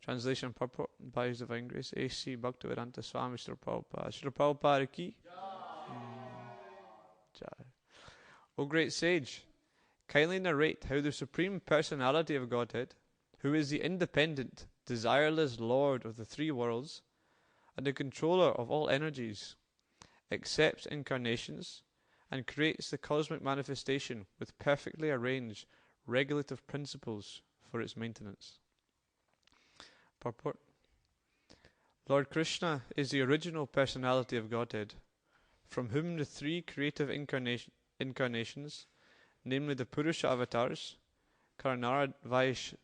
Translation and purport by His Divine Grace, A.C. Bhaktivedanta Swami Srila Prabhupada. Srila Prabhupada ki Jai. O great sage, kindly narrate how the Supreme Personality of Godhead, who is the independent, desireless Lord of the three worlds, and the controller of all energies, accepts incarnations, and creates the cosmic manifestation with perfectly arranged regulative principles for its maintenance. Purport. Lord Krishna is the original personality of Godhead, from whom the three creative incarnations, namely the Purusha avatars, Karanara Vishnu,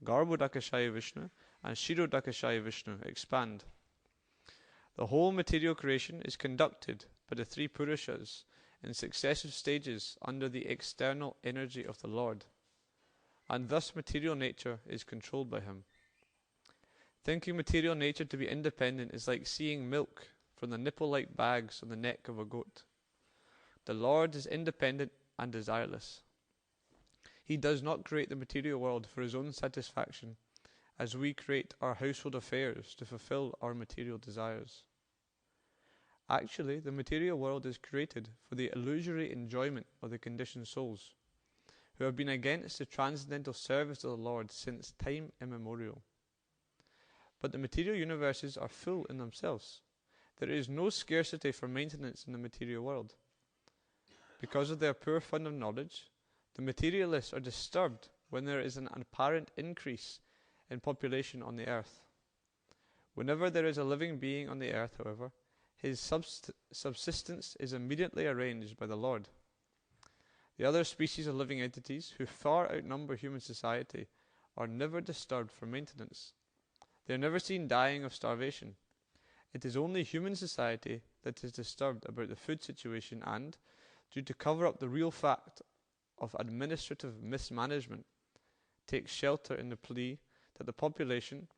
Garbhodakashayi Vishnu, and Shirodakashayi Vishnu, expand. The whole material creation is conducted by the three Purushas in successive stages under the external energy of the Lord, and thus material nature is controlled by him. Thinking material nature to be independent is like seeing milk from the nipple-like bags on the neck of a goat. The Lord is independent and desireless. He does not create the material world for his own satisfaction, as we create our household affairs to fulfill our material desires. Actually, the material world is created for the illusory enjoyment of the conditioned souls, who have been against the transcendental service of the Lord since time immemorial. But the material universes are full in themselves. There is no scarcity for maintenance in the material world. Because of their poor fund of knowledge, the materialists are disturbed when there is an apparent increase in population on the earth. Whenever there is a living being on the earth, however, his subsistence is immediately arranged by the Lord. The other species of living entities, who far outnumber human society, are never disturbed for maintenance. They are never seen dying of starvation. It is only human society that is disturbed about the food situation and, due to cover up the real fact of administrative mismanagement, takes shelter in the plea that the population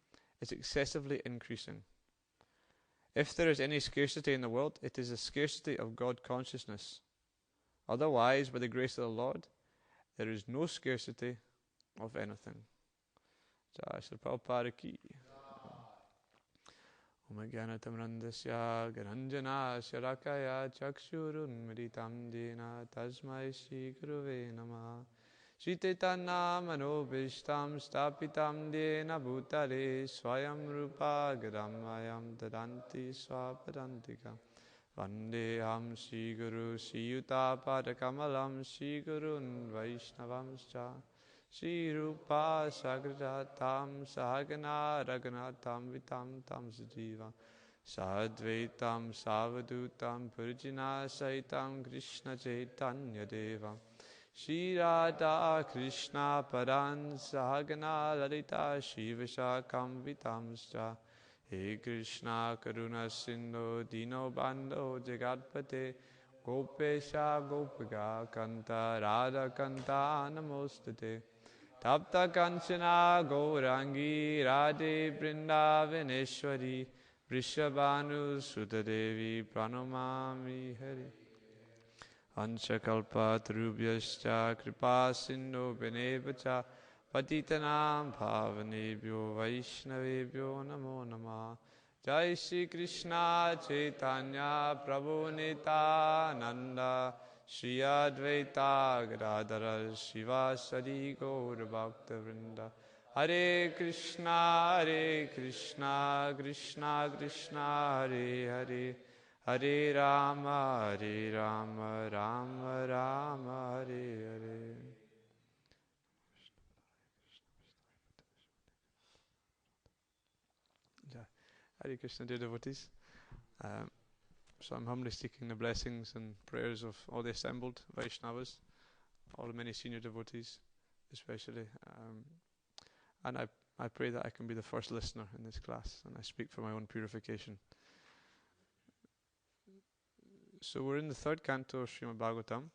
is excessively increasing. If there is any scarcity in the world, it is a scarcity of God consciousness. Otherwise, by the grace of the Lord, there is no scarcity of anything. Jai Sri Prabhupada ki. Om Jnanatamrandasya Garanjanasya Rakaya Chakshurunmritam Dena Tasmai Shri Guruve Namah. Shri Chaitanya Manobhishtam Stapitam Dena Bhutale Swayam Rupa Gadamayam Tadanti Swapadantika. Vandeham Shri Guru Shri Yuta Padakamalam Shri Gurun Vaishnavamscha. Shri Rupa Sagratam Sahagana Raghunatam Vitam Tam Sajiva Sadvaitam Savadutam Purjina Saitam Krishna Chaitanya Deva Shri Radha Krishna Paran Sahagana Lalita Shri Vishakam Vitamscha. He Krishna Karuna Sindhu Dino Bando Jagatpate Gopesha Gopika Kanta Radha Kanta Namostate Tapta Kanchana Gaurangi Radhe Vrindavaneshwari Vrishabhanu Sutadevi Pranamami Hari. Anshakalpa Tarubhyascha Kripa Sindhu Benevacha Patitanam Bhavanebhyo Vaishnavebhyo Namo Namah. Jai Shri Krishna Chaitanya Prabhu Nityananda Shri Advaita Gadadhara Shivasari Gaur Bhakta Vrinda. Hare Krishna Krishna Krishna Hare Hare Hare Rama Rama Rama Hare Hare. Hare Krishna, dear devotees. So I'm humbly seeking the blessings and prayers of all the assembled Vaishnavas, all the many senior devotees especially. And I pray that I can be the first listener in this class, and I speak for my own purification. So we're in the third canto of Srimad Bhagavatam,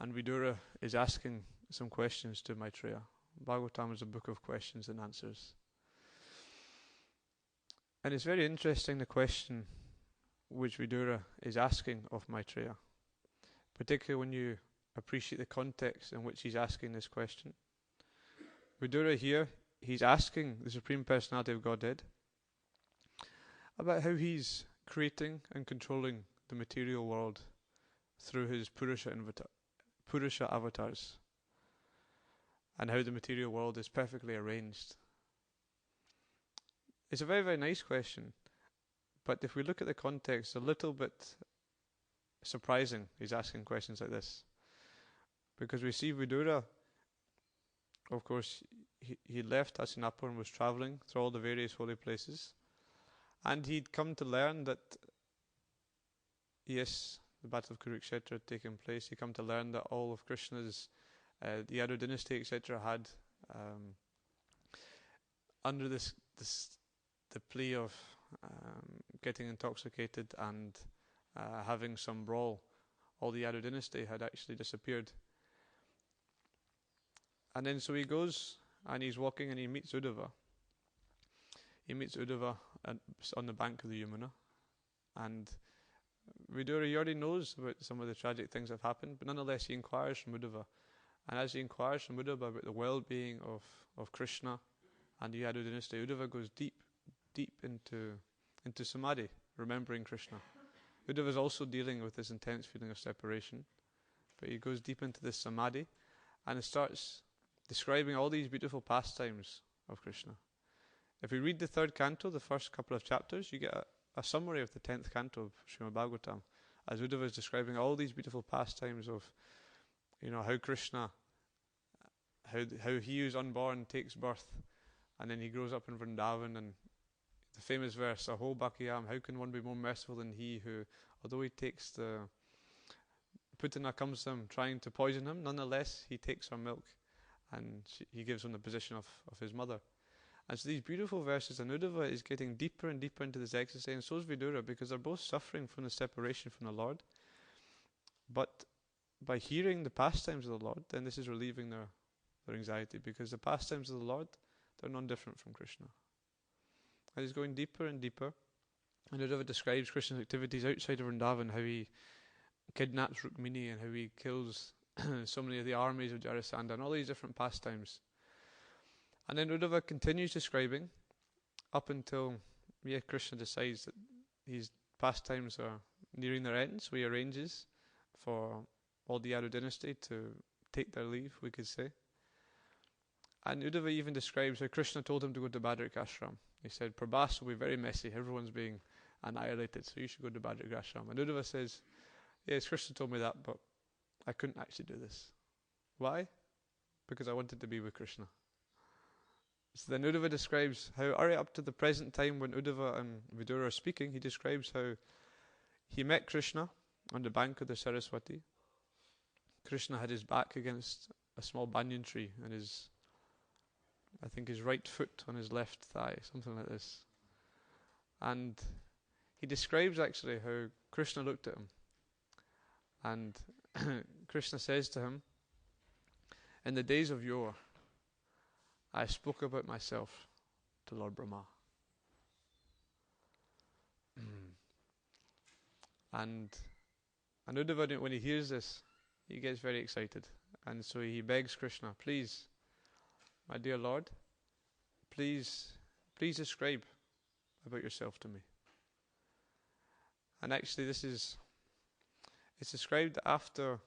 and Vidura is asking some questions to Maitreya. Bhagavatam is a book of questions and answers. And it's very interesting, the question which Vidura is asking of Maitreya, particularly when you appreciate the context in which he's asking this question. Vidura here, he's asking the Supreme Personality of Godhead about how he's creating and controlling the material world through his Purusha avatars, and how the material world is perfectly arranged. It's a very, very nice question, but if we look at the context, a little bit surprising he's asking questions like this. Because we see Vidura, of course, he left Hastinapur and was travelling through all the various holy places, and he'd come to learn that, yes, the Battle of Kurukshetra had taken place. He'd come to learn that all of Krishna's, the Yadu dynasty, etc., had, under the plea of getting intoxicated and having some brawl, all the Yadu dynasty had actually disappeared. And then so he goes and he's walking and he meets Uddhava. He meets Uddhava on the bank of the Yamuna, and Vidura, he already knows about some of the tragic things that have happened, but nonetheless he inquires from Uddhava. And as he inquires from Uddhava about the well-being of Krishna and the Yadu dynasty, Uddhava goes deep into samadhi, remembering Krishna. Uddhava is also dealing with this intense feeling of separation, but he goes deep into this samadhi and it starts describing all these beautiful pastimes of Krishna. If we read the third canto, the first couple of chapters, you get a summary of the 10th canto of Srimad Bhagavatam, as Uddhava is describing all these beautiful pastimes of, how Krishna, how he who's unborn takes birth, and then he grows up in Vrindavan, and the famous verse, Aho Bhakiyam, how can one be more merciful than he who, although he takes the Putana comes to him trying to poison him, nonetheless he takes her milk, and he gives him the position of his mother. And so these beautiful verses, and Uddhava is getting deeper and deeper into this ecstasy, and so is Vidura, because they're both suffering from the separation from the Lord. But by hearing the pastimes of the Lord, then this is relieving their anxiety, because the pastimes of the Lord, they're none different from Krishna. And he's going deeper and deeper, and Uddhava describes Krishna's activities outside of Vrindavan, how he kidnaps Rukmini and how he kills so many of the armies of Jarasandha, and all these different pastimes. And then Uddhava continues describing up until Krishna decides that these pastimes are nearing their end, so he arranges for all the Yadu dynasty to take their leave, we could say. And Uddhava even describes how Krishna told him to go to Badrik Ashram. He said, Prabhas will be very messy, everyone's being annihilated, so you should go to Badrik Ashram. And Uddhava says, yes, Krishna told me that, but I couldn't actually do this. Why? Because I wanted to be with Krishna. So then Uddhava describes how, right up to the present time when Uddhava and Vidura are speaking, he describes how he met Krishna on the bank of the Saraswati. Krishna had his back against a small banyan tree and his right foot on his left thigh, something like this. And he describes actually how Krishna looked at him. And Krishna says to him, in the days of yore, I spoke about myself to Lord Brahma. And Uddhava, when he hears this, he gets very excited. And so he begs Krishna, please, my dear Lord, please describe about yourself to me. And actually it's described after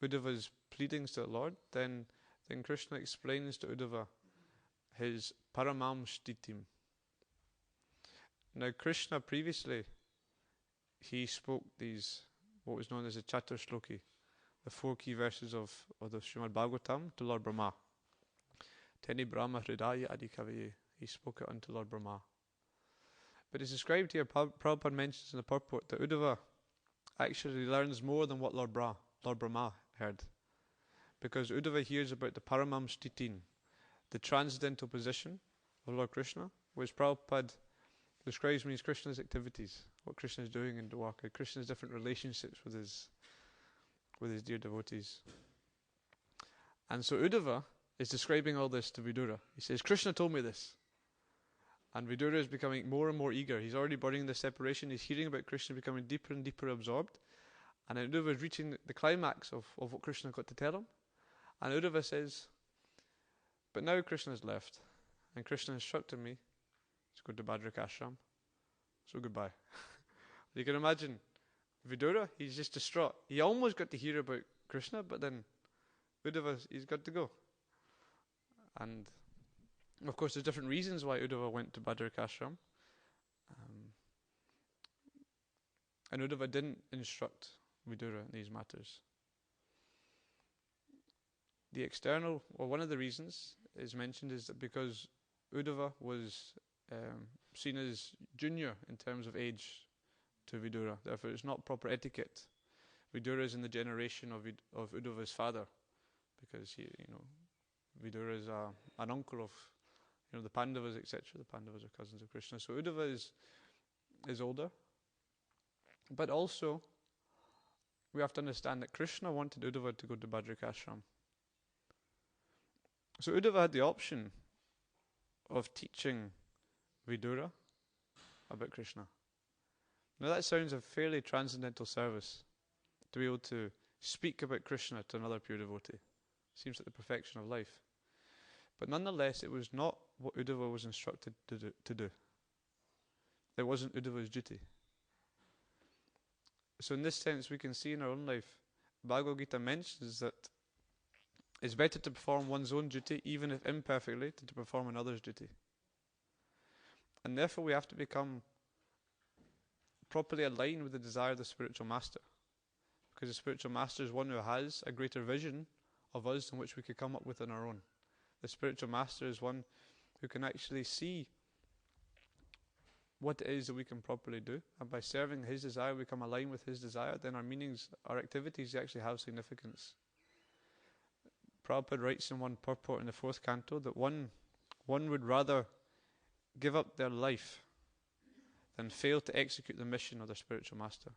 Uddhava's pleadings to the Lord, then Krishna explains to Uddhava his paramam shtitim. Now Krishna previously, he spoke these, what was known as the Chatur Shloki, the 4 key verses of the Srimad Bhagavatam to Lord Brahma. Teni Brahma Hridaya Adikavaye. He spoke it unto Lord Brahma. But it's described here, Prabhupada mentions in the purport, that Uddhava actually learns more than what Lord Brahma heard. Because Uddhava hears about the paramam shtitin, the transcendental position of Lord Krishna, which Prabhupada describes means Krishna's activities, what Krishna is doing in Dwarka, Krishna's different relationships with his dear devotees. And so Uddhava is describing all this to Vidura. He says, Krishna told me this. And Vidura is becoming more and more eager. He's already burning the separation. He's hearing about Krishna, becoming deeper and deeper absorbed. And then Uddhava is reaching the climax of what Krishna got to tell him. And Uddhava says, But now Krishna has left, and Krishna instructed me to go to Badrik Ashram. So goodbye. You can imagine Vidura, he's just distraught. He almost got to hear about Krishna, but then Uddhava, he's got to go. And of course there's different reasons why Uddhava went to Badrik Ashram. And Uddhava didn't instruct Vidura in these matters. The external, or one of the reasons is mentioned, is that because Uddhava was seen as junior in terms of age to Vidura, therefore it's not proper etiquette. Vidura is in the generation of Uddhava's father, because Vidura is an uncle of the Pandavas, etc. The Pandavas are cousins of Krishna. So Uddhava is older. But also, we have to understand that Krishna wanted Uddhava to go to Badrik Ashram. So Uddhava had the option of teaching Vidura about Krishna. Now that sounds a fairly transcendental service, to be able to speak about Krishna to another pure devotee. Seems like the perfection of life. But nonetheless, it was not what Uddhava was instructed to do. It wasn't Uddhava's duty. So in this sense, we can see in our own life, Bhagavad Gita mentions that it's better to perform one's own duty, even if imperfectly, than to perform another's duty. And therefore we have to become properly aligned with the desire of the spiritual master. Because the spiritual master is one who has a greater vision of us than which we could come up with on our own. The spiritual master is one who can actually see what it is that we can properly do, and by serving his desire, we come aligned with his desire, then our meanings, our activities actually have significance. Prabhupada writes in one purport in the 4th canto that one would rather give up their life than fail to execute the mission of their spiritual master.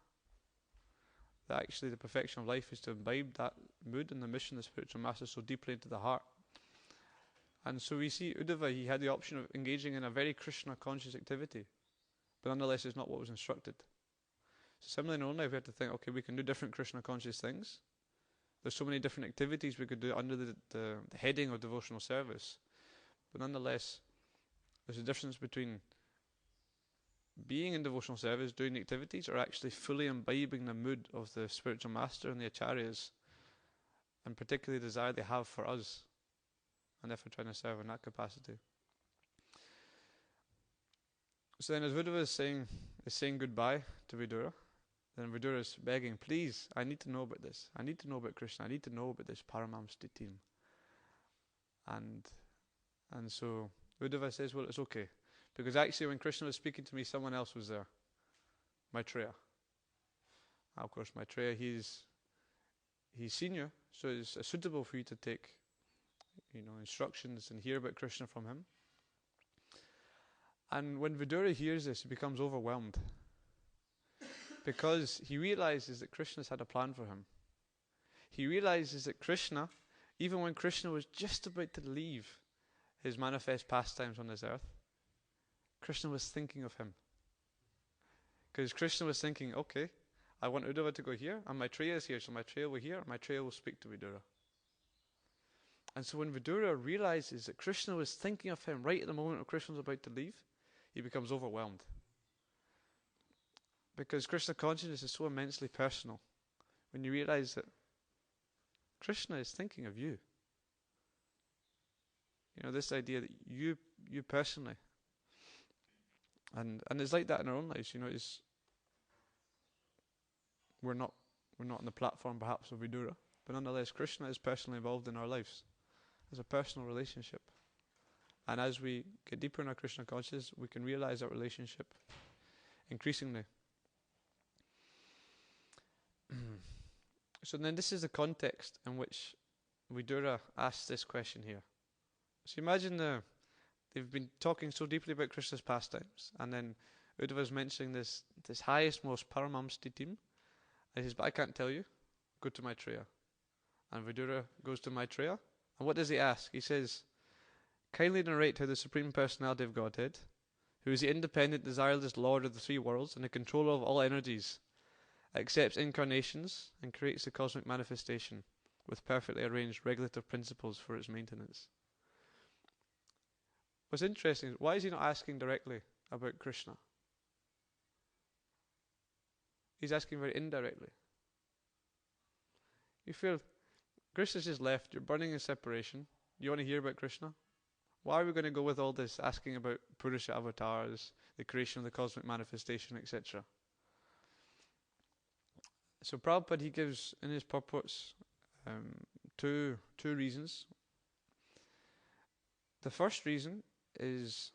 That actually the perfection of life is to imbibe that mood and the mission of the spiritual master so deeply into the heart. And so we see Uddhava, he had the option of engaging in a very Krishna conscious activity, but nonetheless it's not what was instructed. So similarly in our own life we have to think, okay, we can do different Krishna conscious things. There's so many different activities we could do under the heading of devotional service. But nonetheless, there's a difference between being in devotional service, doing the activities, or actually fully imbibing the mood of the spiritual master and the acharyas, and particularly the desire they have for us, and therefore trying to serve in that capacity. So then as Uddhava is saying goodbye to Vidura, then Vidura is begging, please, I need to know about this. I need to know about Krishna. I need to know about this Paramam Stitim. And so Uddhava says, well, it's okay. Because actually when Krishna was speaking to me, someone else was there. Maitreya. Of course, Maitreya, he's senior, so it's suitable for you to take instructions and hear about Krishna from him. And when Vidura hears this, he becomes overwhelmed. Because he realizes that Krishna's had a plan for him. He realizes that Krishna, even when Krishna was just about to leave his manifest pastimes on this earth, Krishna was thinking of him. Because Krishna was thinking, okay, I want Uddhava to go here, and Maitreya is here, so Maitreya will hear, and Maitreya will speak to Vidura. And so when Vidura realizes that Krishna was thinking of him right at the moment when Krishna was about to leave, he becomes overwhelmed. Because Krishna consciousness is so immensely personal. When you realize that Krishna is thinking of you. This idea that you personally. And it's like that in our own lives, we're not on the platform perhaps of Vidura, but nonetheless Krishna is personally involved in our lives. As a personal relationship. And as we get deeper in our Krishna consciousness, we can realize that relationship increasingly. So then this is the context in which Vidura asks this question here. So imagine they've been talking so deeply about Krishna's pastimes, and then Uddhava's mentioning this highest, most paramam stitim, and he says, but I can't tell you, go to Maitreya. And Vidura goes to Maitreya, and what does he ask? He says, kindly narrate how the Supreme Personality of Godhead, who is the independent, desireless Lord of the three worlds and the controller of all energies, accepts incarnations and creates the cosmic manifestation with perfectly arranged regulative principles for its maintenance. What's interesting is, why is he not asking directly about Krishna? He's asking very indirectly. You feel Krishna's just left, you're burning in separation, you want to hear about Krishna? Why are we going to go with all this asking about Purusha avatars, the creation of the cosmic manifestation, etc.? So Prabhupada, he gives in his purports two reasons. The first reason is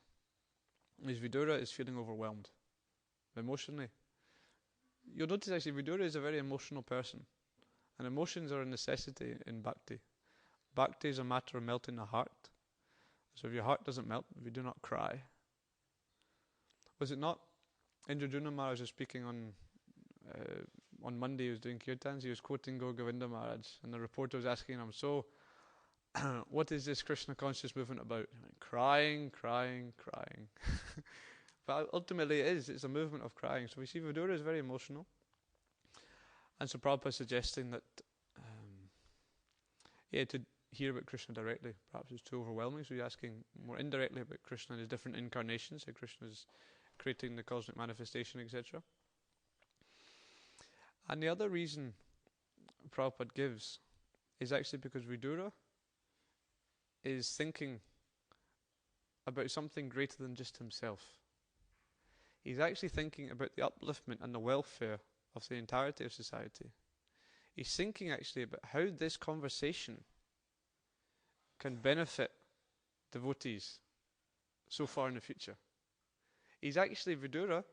Vidura is feeling overwhelmed emotionally. You'll notice actually Vidura is a very emotional person, and emotions are a necessity in bhakti. Bhakti is a matter of melting the heart. So if your heart doesn't melt, if you do not cry. Was it not Indradyumna Maharaj was speaking on Monday, he was doing kirtans, he was quoting Gaur Govinda Maharaj, and the reporter was asking him, so what is this Krishna conscious movement about? He went, crying. But ultimately it's a movement of crying. So we see Vidura is very emotional. And so Prabhupada is suggesting that to hear about Krishna directly perhaps is too overwhelming, so he's asking more indirectly about Krishna and his different incarnations, how Krishna is creating the cosmic manifestation, etc. And the other reason Prabhupada gives is actually because Vidura is thinking about something greater than just himself. He's actually thinking about the upliftment and the welfare of the entirety of society. He's thinking actually about how this conversation can benefit devotees so far in the future. He's actually Vidura,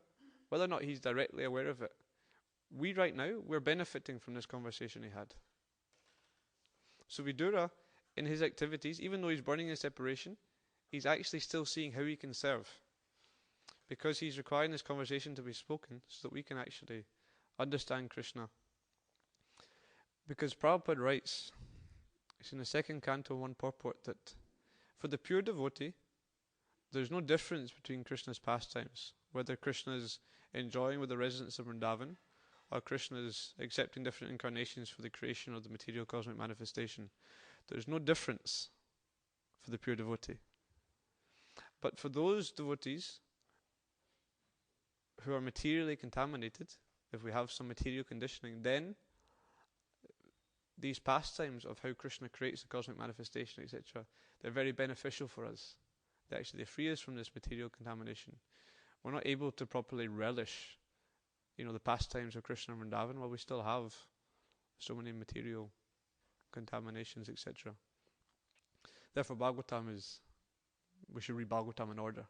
whether or not he's directly aware of it, we right now, we're benefiting from this conversation he had. So Vidura, in his activities, even though he's burning in separation, he's actually still seeing how he can serve. Because he's requiring this conversation to be spoken so that we can actually understand Krishna. Because Prabhupada writes, it's in the second canto, one purport, that for the pure devotee, there's no difference between Krishna's pastimes, whether Krishna is enjoying with the residents of Vrindavan, or Krishna is accepting different incarnations for the creation of the material cosmic manifestation. There's no difference for the pure devotee. But for those devotees who are materially contaminated, if we have some material conditioning, then these pastimes of how Krishna creates the cosmic manifestation, etc., they're very beneficial for us. They free us from this material contamination. We're not able to properly relish, the pastimes of Krishna and Vrindavan while we still have so many material contaminations, etc. Therefore, we should read Bhagavatam in order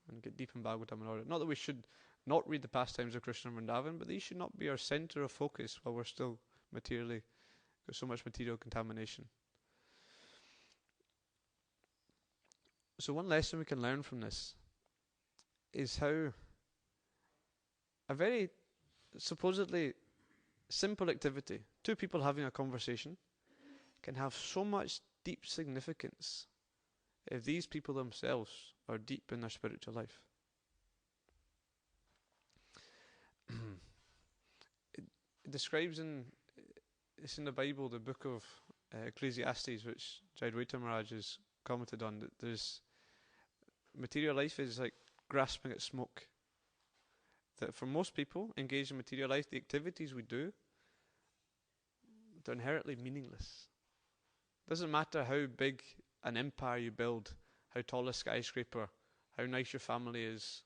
and get deep in Bhagavatam in order. Not that we should not read the pastimes of Krishna and Vrindavan, but these should not be our center of focus while we're still materially got so much material contamination. So one lesson we can learn from this is how a very supposedly simple activity, two people having a conversation, can have so much deep significance if these people themselves are deep in their spiritual life. It describes it's in the Bible, the book of Ecclesiastes, which Jayadvaita Maharaj has commented on, that there's material life is like grasping at smoke. That for most people engaged in material life, the activities we do, they're inherently meaningless. Doesn't matter how big an empire you build, how tall a skyscraper, how nice your family is,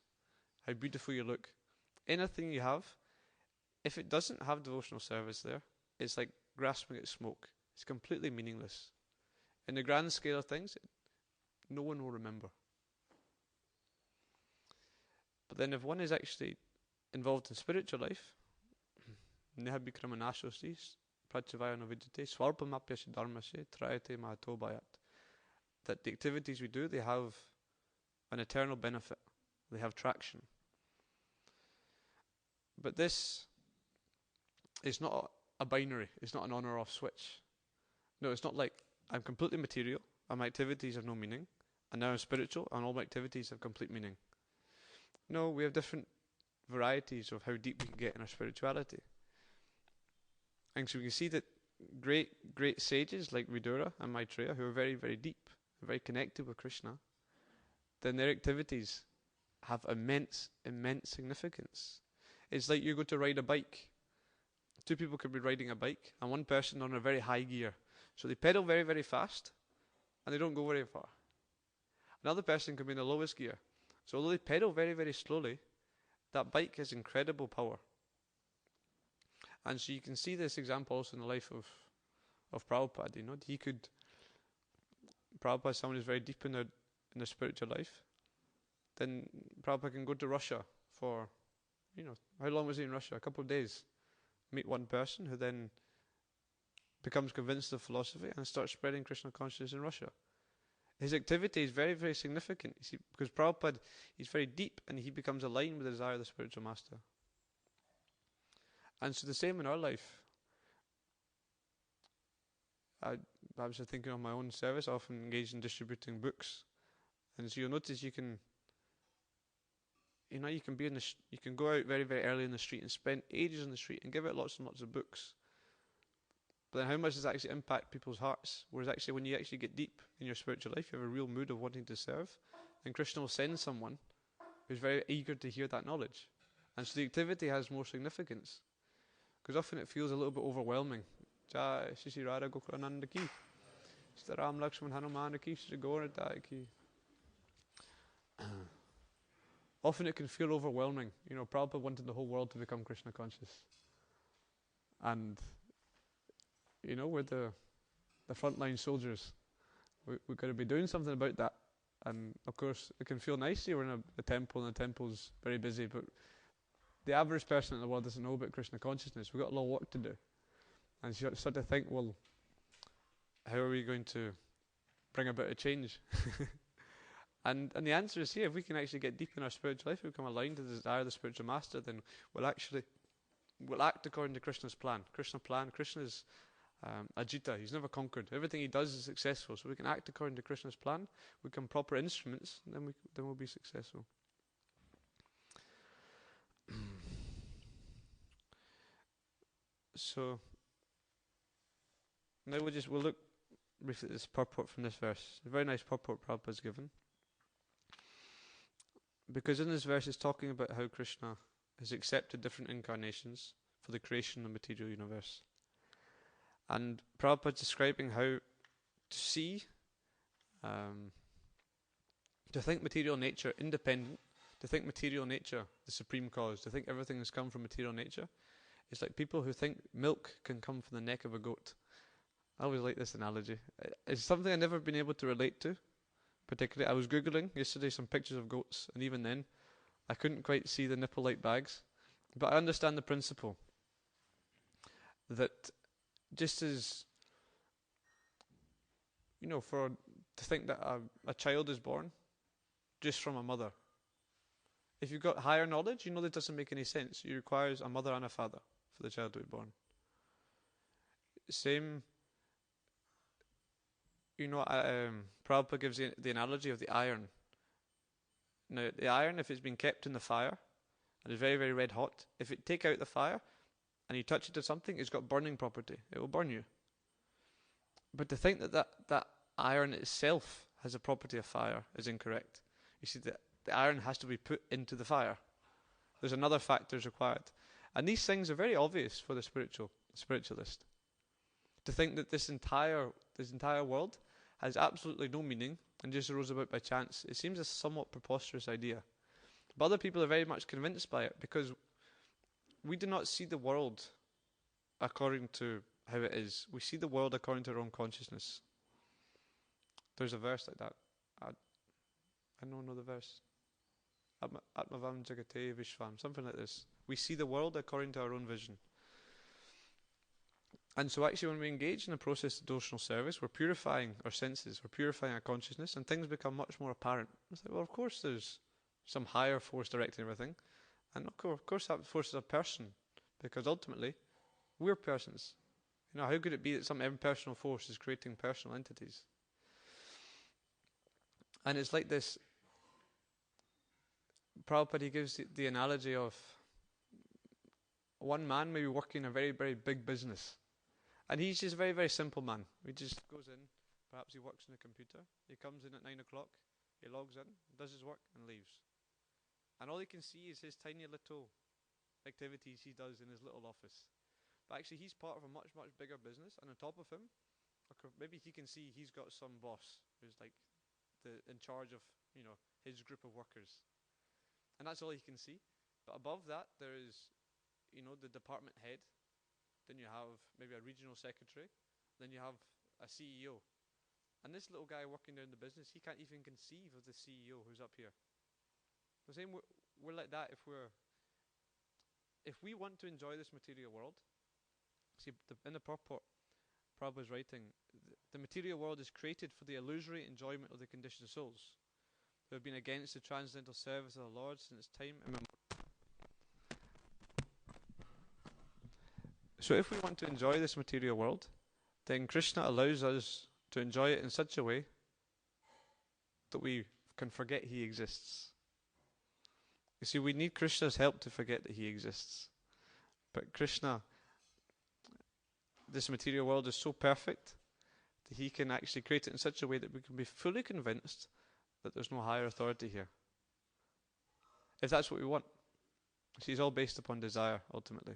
how beautiful you look. Anything you have, if it doesn't have devotional service there, it's like grasping at smoke. It's completely meaningless. In the grand scale of things, no one will remember. But then if one is actually involved in spiritual life, nehabikramanashosti pratyavaya novidyate swarpamapyasya dharmasya trayate mahatobayat, that the activities we do, they have an eternal benefit. They have traction. But this is not a binary. It's not an on or off switch. No, it's not like I'm completely material and my activities have no meaning, and now I'm spiritual and all my activities have complete meaning. No, we have different varieties of how deep we can get in our spirituality. And so we can see that great sages like Vidura and Maitreya, who are very, very deep, very connected with Krishna, then their activities have immense significance. It's like you go to ride a bike. Two people could be riding a bike, and one person on a very high gear. So they pedal very, very fast, and they don't go very far. Another person could be in the lowest gear. So although they pedal very, very slowly, that bike has incredible power. And so you can see this example also in the life of Prabhupada. You know, Prabhupada is someone who's very deep in their spiritual life. Then Prabhupada can go to Russia for, how long was he in Russia? A couple of days. Meet one person who then becomes convinced of philosophy and starts spreading Krishna consciousness in Russia. His activity is very, very significant, you see, because Prabhupada is very deep and he becomes aligned with the desire of the spiritual master. And so the same in our life. I was thinking of my own service, I often engage in distributing books. And so you'll notice you can be you can go out very, very early in the street and spend ages on the street and give out lots and lots of books. But then how much does that actually impact people's hearts? Whereas actually when you actually get deep in your spiritual life, you have a real mood of wanting to serve, then Krishna will send someone who's very eager to hear that knowledge. And so the activity has more significance. Because often it feels a little bit overwhelming. Jai Shri Radha Gokulananda ki, Sita Ram Lakshman Hanuman ki, Sri Gaurada ki. Often it can feel overwhelming. Prabhupada wanted the whole world to become Krishna conscious. And, we're the frontline soldiers. We've got to be doing something about that. And, of course, it can feel nice here. We're in a temple, and the temple's very busy, but the average person in the world doesn't know about Krishna consciousness. We've got a lot of work to do. And you start to think, well, how are we going to bring about a change? And the answer is here. If we can actually get deep in our spiritual life, we become aligned to the desire of the spiritual master, then we'll act according to Krishna's plan. Krishna's Ajita. He's never conquered. Everything he does is successful. So we can act according to Krishna's plan. We become proper instruments, and then we'll be successful. So now we'll look briefly at this purport from this verse. A very nice purport Prabhupada's given. Because in this verse it's talking about how Krishna has accepted different incarnations for the creation of the material universe. And Prabhupada's describing how to see, to think material nature independent, to think material nature the supreme cause, to think everything has come from material nature. It's like people who think milk can come from the neck of a goat. I always like this analogy. It's something I've never been able to relate to, particularly. I was Googling yesterday some pictures of goats, and even then, I couldn't quite see the nipple-like bags. But I understand the principle. That just as, to think that a child is born just from a mother. If you've got higher knowledge, that doesn't make any sense. It requires a mother and a father for the child to be born. Same, Prabhupada gives the analogy of the iron. Now, the iron, if it's been kept in the fire, and is very, very red hot, if it take out the fire, and you touch it to something, it's got burning property. It will burn you. But to think that iron itself has a property of fire is incorrect. You see, the iron has to be put into the fire. There's another factor required. And these things are very obvious for the spiritualist. To think that this entire world has absolutely no meaning and just arose about by chance, it seems a somewhat preposterous idea. But other people are very much convinced by it, because we do not see the world according to how it is. We see the world according to our own consciousness. There's a verse like that. I don't know the verse. Atmavam Jagate Vishvam, something like this. We see the world according to our own vision. And so actually when we engage in the process of devotional service, we're purifying our senses, we're purifying our consciousness, and things become much more apparent. It's like, well, of course there's some higher force directing everything. And of course that force is a person, because ultimately we're persons. How could it be that some impersonal force is creating personal entities? And it's like this. Prabhupada, he gives the analogy of one man maybe working in a very, very big business. And he's just a very, very simple man. He just goes in, perhaps he works on a computer, he comes in at 9 o'clock, He logs in, does his work, and leaves. And all he can see is his tiny little activities he does in his little office. But actually, he's part of a much, much bigger business, and on top of him, maybe he can see he's got some boss who's like in charge of, his group of workers. And that's all he can see. But above that, there is, the department head. Then you have maybe a regional secretary. Then you have a CEO. And this little guy working there in the business, he can't even conceive of the CEO who's up here. The same, we're like that if we want to enjoy this material world. See, in the purport, Prabhupada's writing, the material world is created for the illusory enjoyment of the conditioned souls who have been against the transcendental service of the Lord since time immemorial. So if we want to enjoy this material world, then Krishna allows us to enjoy it in such a way that we can forget he exists. You see, we need Krishna's help to forget that he exists. But Krishna, this material world is so perfect that he can actually create it in such a way that we can be fully convinced that there's no higher authority here. If that's what we want. See, it's all based upon desire, ultimately.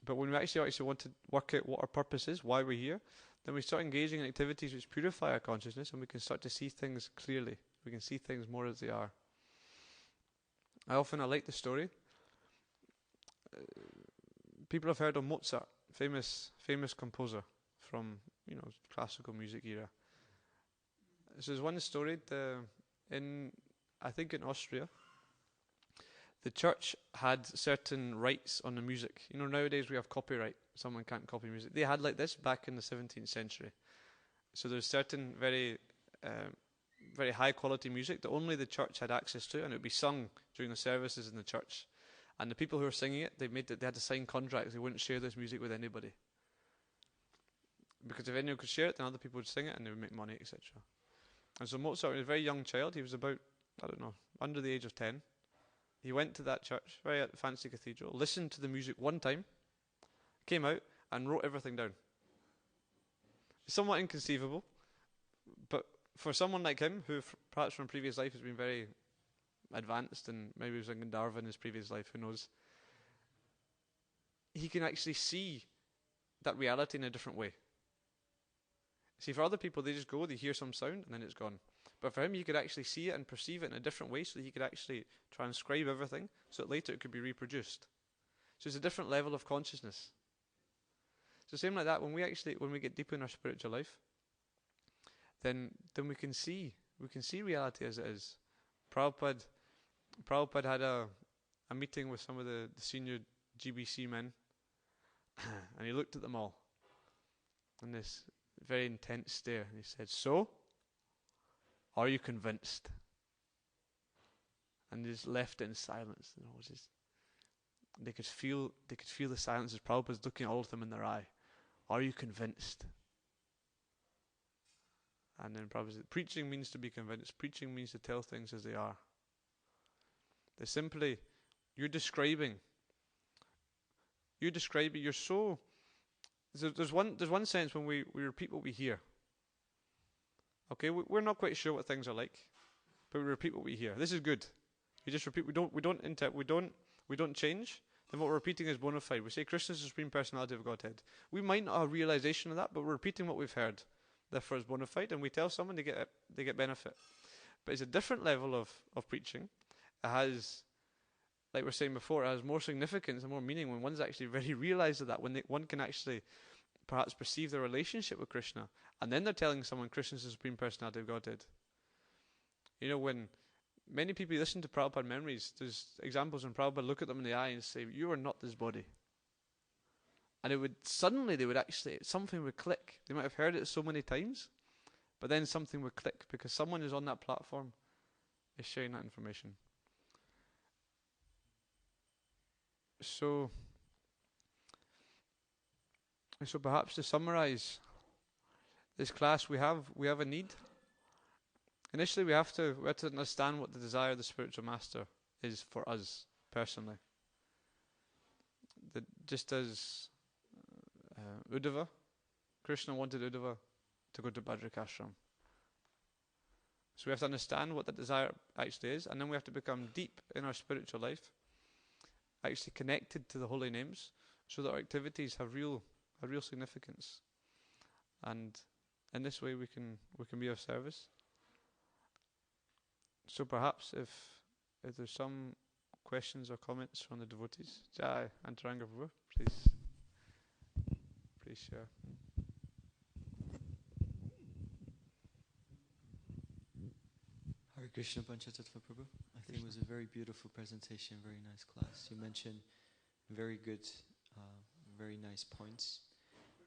But when we actually want to work out what our purpose is, why we're here, then we start engaging in activities which purify our consciousness, and we can start to see things clearly. We can see things more as they are. I like the story. People have heard of Mozart, famous composer from classical music era. So there's one story I think in Austria. The church had certain rights on the music. Nowadays we have copyright. Someone can't copy music. They had like this back in the 17th century. So there's certain very high quality music that only the church had access to, and it would be sung during the services in the church. And the people who were singing it, they had to sign contracts. They wouldn't share this music with anybody. Because if anyone could share it, then other people would sing it and they would make money, etc. And so Mozart was a very young child. He was about, under the age of 10. He went to that church, very fancy cathedral, listened to the music one time, came out and wrote everything down. It's somewhat inconceivable, but for someone like him, who perhaps from previous life has been very advanced and maybe was in Gandharva in his previous life, who knows, he can actually see that reality in a different way. See, for other people, they just go, they hear some sound, and then it's gone. But for him, he could actually see it and perceive it in a different way, so that he could actually transcribe everything, so that later it could be reproduced. So it's a different level of consciousness. So same like that, when we get deep in our spiritual life, then we can see reality as it is. Prabhupada had a meeting with some of the senior GBC men, and he looked at them all, and this very intense stare, and he said, "So, are you convinced?" And they just left it in silence. They could feel the silence as Prabhupada's looking all of them in their eye. Are you convinced? And then Prabhupada said, preaching means to be convinced. Preaching means to tell things as they are. They're simply, you're describing. You're so. There's one sense when we repeat what we hear. Okay, we're not quite sure what things are like, but we repeat what we hear. This is good. You just repeat. We don't change. Then what we're repeating is bona fide. We say Krishna is the Supreme Personality of Godhead. We might not have realization of that, but we're repeating what we've heard. Therefore, it's bona fide, and we tell someone they get benefit. But it's a different level of preaching. It has, like we're saying before, it has more significance and more meaning when one's actually very realized of that. When one can actually perhaps perceive their relationship with Krishna, and then they're telling someone Krishna is the Supreme Personality of Godhead. When many people listen to Prabhupada memories, there's examples when Prabhupada look at them in the eye and say, "You are not this body." And something would click. They might have heard it so many times, but then something would click because someone who's on that platform is sharing that information. So perhaps to summarize this class, we have a need. Initially, we have to understand what the desire of the spiritual master is for us personally. Just as Uddhava, Krishna wanted Uddhava to go to Bhadrakashram. So we have to understand what that desire actually is, and then we have to become deep in our spiritual life, actually connected to the holy names, so that our activities have real significance. And in this way we can be of service. So perhaps if there's some questions or comments from the devotees, Jai Antaranga Prabhu, please share. Hare Krishna PancaTattva Prabhu. I think it was a very beautiful presentation, very nice class. You mentioned very good, very nice points.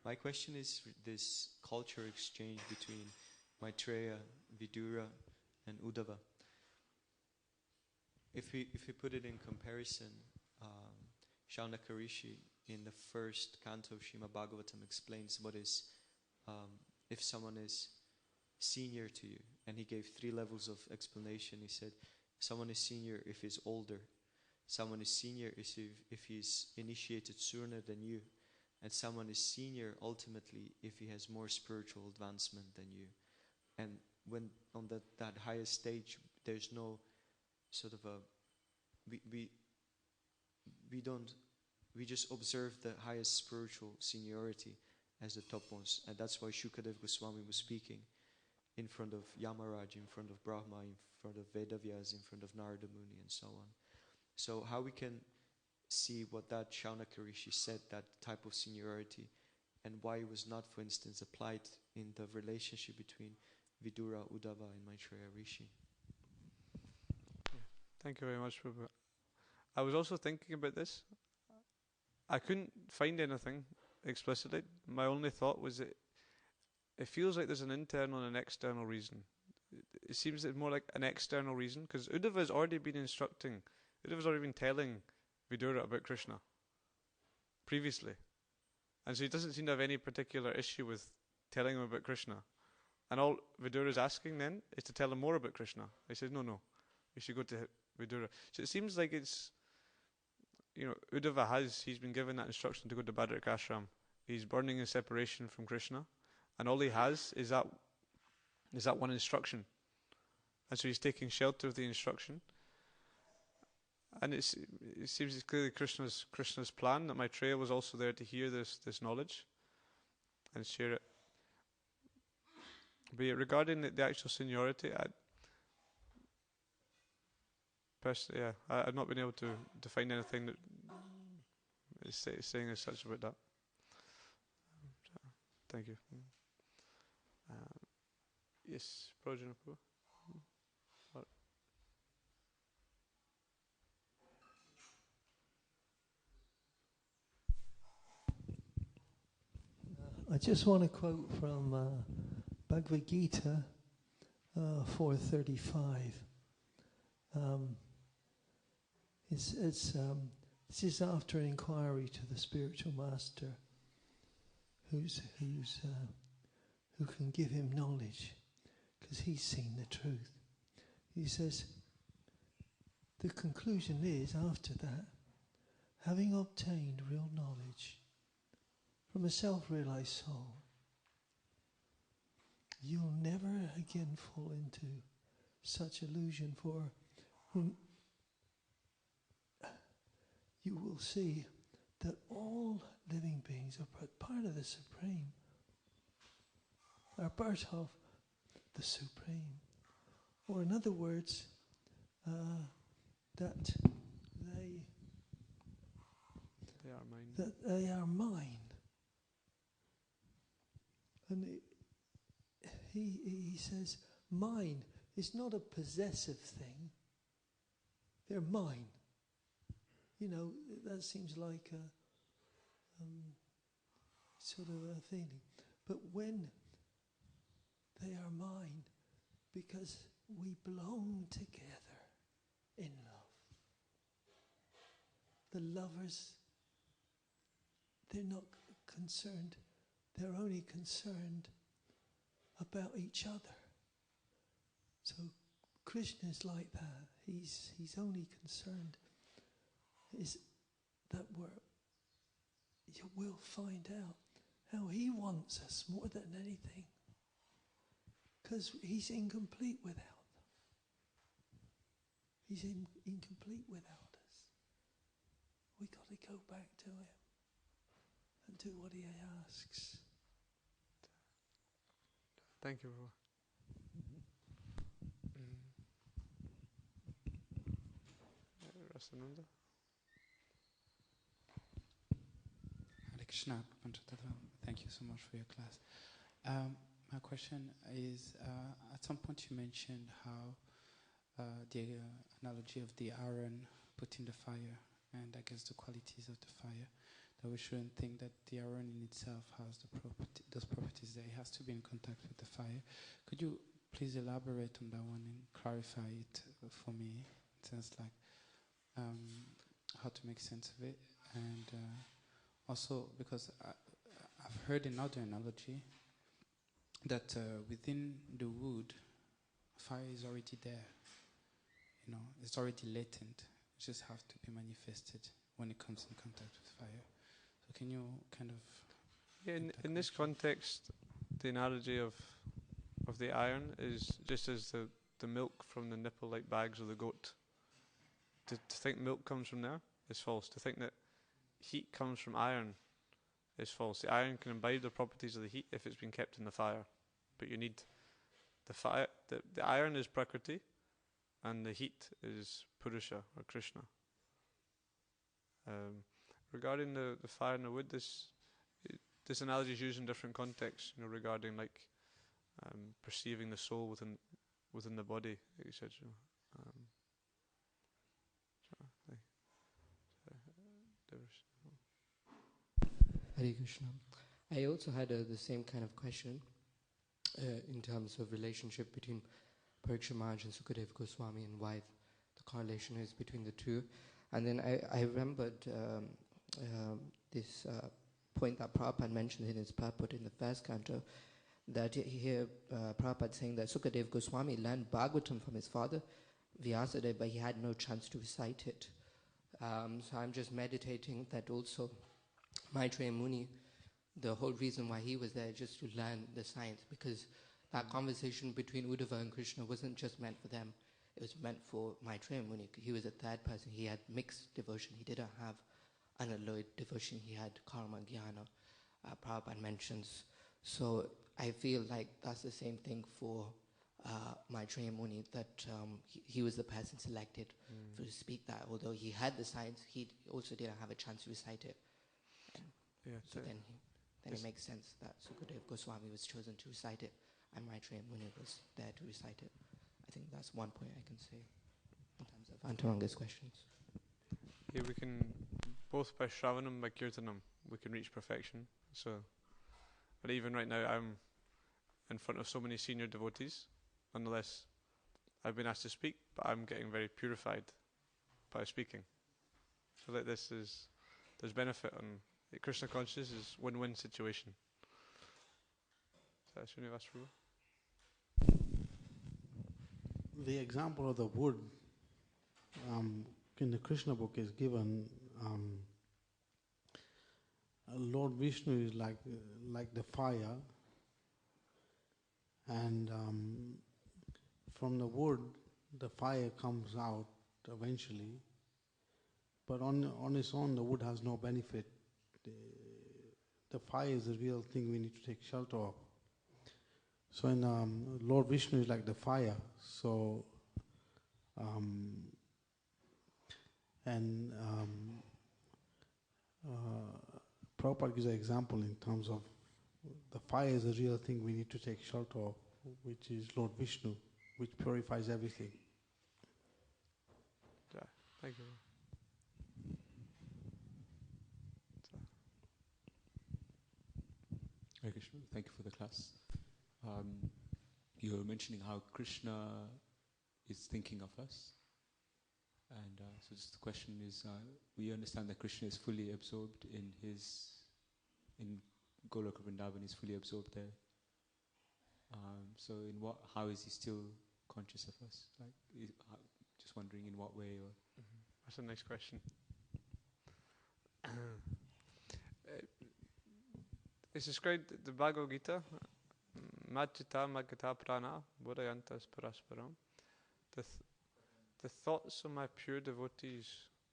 My question is this culture exchange between Maitreya, Vidura and Uddhava. If we put it in comparison, Shaunaka Rishi in the first canto of Srimad Bhagavatam explains what is, if someone is senior to you, and he gave 3 levels of explanation. He said, someone is senior if he's older, someone is senior if he's initiated sooner than you, and someone is senior ultimately if he has more spiritual advancement than you. And when on that highest stage, there's no sort of we just observe the highest spiritual seniority as the topmost, and that's why Shukadev Goswami was speaking in front of Yamaraj, in front of Brahma, in front of Vedavyas, in front of Narada Muni, and so on. So how we can see what that Shaunaka Rishi said, that type of seniority, and why it was not, for instance, applied in the relationship between Vidura, Uddhava, and Maitreya Rishi. Thank you very much, Prabhu. I was also thinking about this. I couldn't find anything explicitly. My only thought was that it feels like there's an internal and an external reason. It seems it's more like an external reason, because Uddhava has already been instructing, Uddhava's already been telling Vidura about Krishna previously. And so he doesn't seem to have any particular issue with telling him about Krishna. And all Vidura is asking then is to tell him more about Krishna. He says, no, you should go to Vidura. So it seems like it's, Uddhava he's been given that instruction to go to Bhadrak Ashram. He's burning in separation from Krishna. And all he has is that one instruction. And so he's taking shelter of the instruction. And it seems it's clearly Krishna's plan that Maitreya was also there to hear this knowledge and share it. But regarding the actual seniority, I've not been able to find anything that is saying as such about that. Thank you. Yes, Prajna. I just want to quote from Bhagavad Gita 4:35. This is after an inquiry to the spiritual master, who can give him knowledge, because he's seen the truth. He says, the conclusion is, after that, having obtained real knowledge from a self-realized soul, you'll never again fall into such illusion, for whom you will see that all living beings are part of the Supreme, are part of the Supreme. Or in other words, that they are mine. And he says, mine is not a possessive thing. They're mine. That seems like a sort of a feeling. But when they are mine, because we belong together in love. The lovers, they're not concerned. They're only concerned about each other. So Krishna is like that. He's only concerned is that you will find out how he wants us more than anything, because he's incomplete without He's incomplete without us. We got to go back to him and do what he asks. Thank you, Prabhu. Rasananda? Hare Krishna, PancaTattva. Thank you so much for your class. My question is, at some point you mentioned how the analogy of the iron put in the fire, and I guess the qualities of the fire, that we shouldn't think that the iron in itself has those properties, that it has to be in contact with the fire. Could you please elaborate on that one and clarify it for me, in sense like how to make sense of it? And also, because I've heard another analogy that within the wood, fire is already there. You know, it's already latent. It just has to be manifested when it comes in contact with fire. So can you kind of... Yeah, in this context, the analogy of the iron is just as the milk from the nipple-like bags of the goat. To think milk comes from there is false. To think that heat comes from iron is false. The iron can imbibe the properties of the heat if it's been kept in the fire. But you need the fire. The iron is Prakriti, and the heat is Purusha or Krishna. Regarding the fire and the wood, this analogy is used in different contexts. You know, regarding like perceiving the soul within the body, etc. Hare Krishna. I also had the same kind of question in terms of relationship between Parikshit Maharaj and Sukadeva Goswami, and why the correlation is between the two. And then I remembered this point that Prabhupada mentioned in his purport in the first canto, that here Prabhupada saying that Sukadeva Goswami learned Bhagavatam from his father Vyasadeva, but he had no chance to recite it. So I'm just meditating that also Maitreya Muni, the whole reason why he was there just to learn the science, because that conversation between Uddhava and Krishna wasn't just meant for them, it was meant for Maitreya Muni. He was a third person, he had mixed devotion, he didn't have unalloyed devotion, he had karma, jnana, Prabhupada mentions. So I feel like that's the same thing for Maitreya Muni, that he was the person selected to speak that. Although he had the science, he also didn't have a chance to recite it. So then it makes sense that Sukadeva Goswami was chosen to recite it, and Maitreya Muni was there to recite it. I think that's one point I can say in terms of Antaranga's questions. Yeah, we can, both by Shravanam, by Kirtanam, we can reach perfection. So, but even right now, I'm in front of so many senior devotees. Nonetheless, I've been asked to speak, but I'm getting very purified by speaking. So that there's benefit on Krishna consciousness is win-win situation. So Srinivas Prabhu. The example of the wood in the Krishna book is given. Lord Vishnu is like the fire, and from the wood the fire comes out eventually, but on its own the wood has no benefit. The fire is the real thing we need to take shelter of. So in Lord Vishnu is like the fire. So Prabhupada gives an example in terms of the fire is the real thing we need to take shelter of, which is Lord Vishnu, which purifies everything. Yeah, thank you. Hare Krishna, thank you for the class. You were mentioning how Krishna is thinking of us. And so just the question is, we understand that Krishna is fully absorbed in Goloka Vrindavan, he's fully absorbed there. So how is he still conscious of us? Just wondering in what way or... That's a nice question. It's described the Bhagavad Gita, Madchita Magata Prana Buddhayantas Parasparam. the thoughts of my pure devotees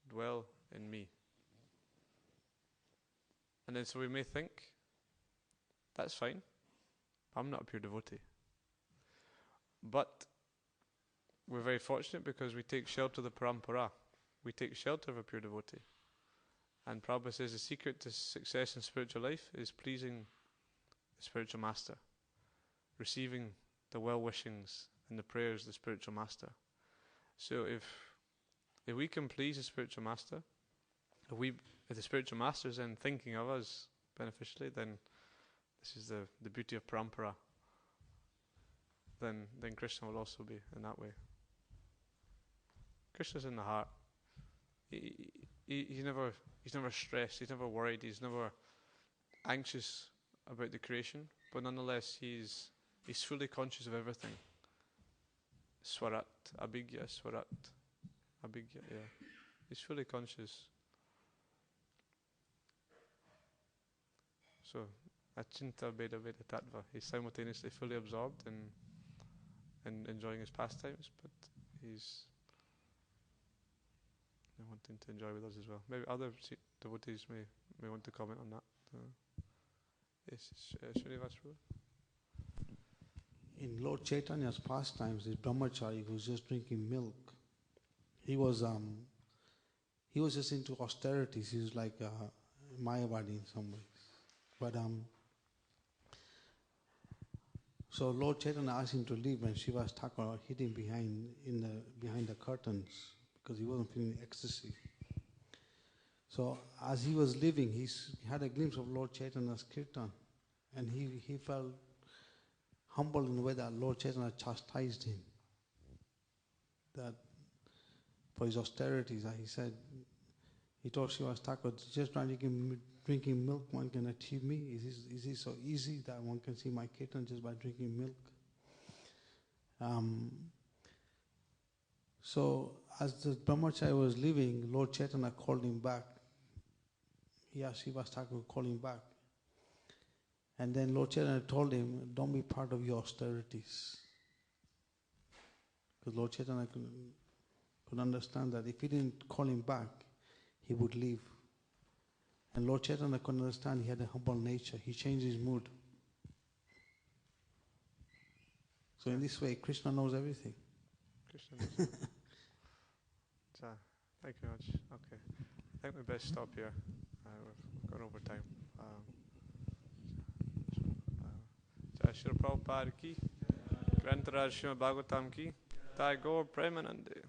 dwell in me. And then so we may think, that's fine, I'm not a pure devotee. But we're very fortunate because we take shelter of the parampara. We take shelter of a pure devotee. And Prabhupada says the secret to success in spiritual life is pleasing the spiritual master, receiving the well-wishings and the prayers of the spiritual master. So if we can please the spiritual master, if the spiritual master is then thinking of us beneficially, then this is the beauty of parampara. Then Krishna will also be in that way. Krishna's in the heart. He's never stressed. He's never worried. He's never anxious about the creation. But nonetheless, he's fully conscious of everything. Swarat, abhigya, swarat, abhigya. Yeah, he's fully conscious. So, achinta veda veda tattva. He's simultaneously fully absorbed in enjoying his pastimes, but he's wanting to enjoy with us as well. Maybe other devotees may want to comment on that. Yes, Srinivas Prabhu. In Lord Chaitanya's pastimes, this brahmachari who was just drinking milk, he was just into austerities. He was like Mayavadi in some ways. But so Lord Chaitanya asked him to leave, and Shiva's Thakur hid him behind the curtains because he wasn't feeling ecstasy. So as he was leaving, he had a glimpse of Lord Chaitanya's kirtan, and he felt humbled in the way that Lord Chaitanya chastised him, that for his austerities, that he told Shiva's Thakur, just drinking milk one can achieve me? Is it so easy that one can see my kirtan just by drinking milk? So as the brahmachari was leaving, Lord Chaitanya called him back. He asked Shiva's Thakur to call him back. And then Lord Chaitanya told him, don't be part of your austerities. Because Lord Chaitanya could understand that if he didn't call him back, he would leave. And Lord Chaitanya could understand he had a humble nature. He changed his mood. So in this way, Krishna knows everything. Krishna knows everything. Thank you very much. Okay. I think we best stop here. We've gone over time. Jai Shri Prabhupada ki, Grantaraj Srimad Bhagavatam ki, Jai Gaur Premanande.